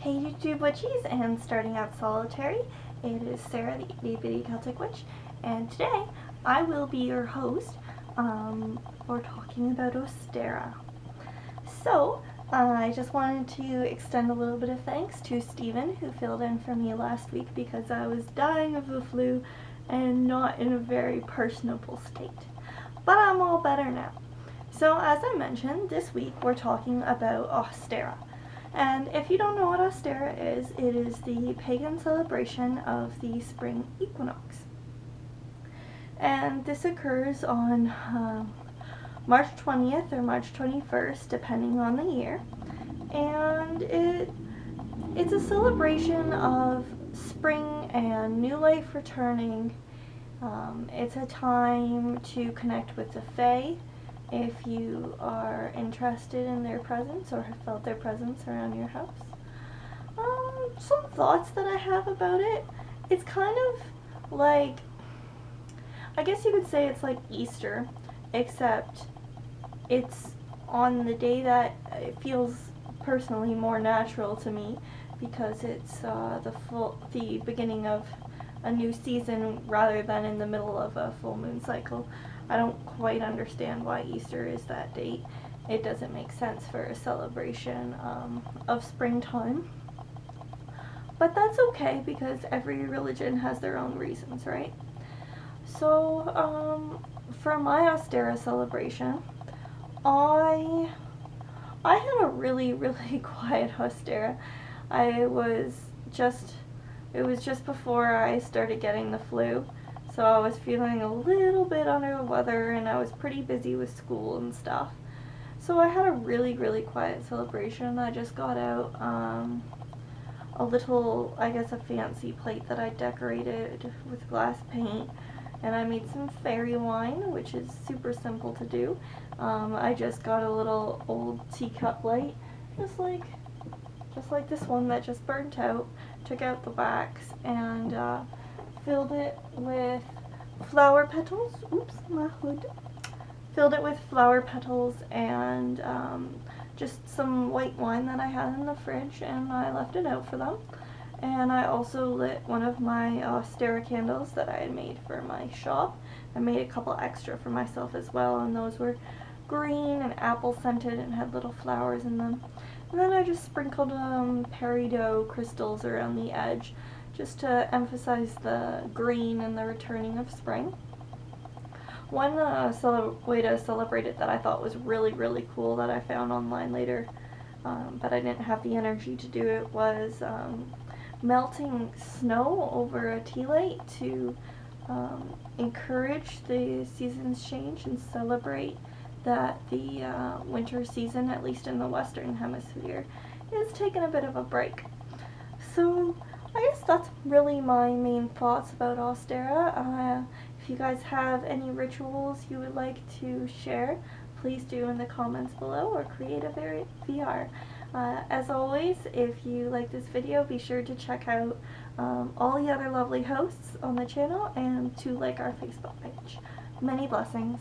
Hey YouTube witchies and starting out solitary, it is Sarah the itty bitty Celtic witch, and today I will be your host for talking about Ostara. So I just wanted to extend a little bit of thanks to Stephen, who filled in for me last week because I was dying of the flu and not in a very personable state. But I'm all better now. So as I mentioned, this week we're talking about Ostara. And if you don't know what Ostara is, it is the pagan celebration of the spring equinox. And this occurs on March 20th or March 21st, depending on the year. And it's a celebration of spring and new life returning. It's a time to connect with the Fae, if you are interested in their presence or have felt their presence around your house. Some thoughts that I have about it. It's kind of like, I guess you could say it's like Easter, except it's on the day that it feels personally more natural to me because it's the beginning of a new season rather than in the middle of a full moon cycle. I don't quite understand why Easter is that date. It doesn't make sense for a celebration of springtime. But that's okay because every religion has their own reasons, right? So for my Ostara celebration, I had a really quiet Ostara. It was just before I started getting the flu. So I was feeling a little bit under the weather and I was pretty busy with school and stuff. So I had a really quiet celebration. I just got out a little, I guess, a fancy plate that I decorated with glass paint. And I made some fairy wine, which is super simple to do. I just got a little old teacup light, just like this one that just burnt out. Took out the wax and filled it with flower petals. Oops, my hood. Filled it with flower petals and just some white wine that I had in the fridge, and I left it out for them. And I also lit one of my Ostara candles that I had made for my shop. I made a couple extra for myself as well, and those were green and apple scented and had little flowers in them. And then I just sprinkled peridot crystals around the edge just to emphasize the green and the returning of spring. One way to celebrate it that I thought was really cool that I found online later, but I didn't have the energy to do it, was melting snow over a tea light to encourage the seasons change and celebrate that the winter season, at least in the Western Hemisphere, is taking a bit of a break. So I guess that's really my main thoughts about Ostara. If you guys have any rituals you would like to share, please do in the comments below or create a VR. As always, if you like this video, be sure to check out all the other lovely hosts on the channel and to like our Facebook page. Many blessings.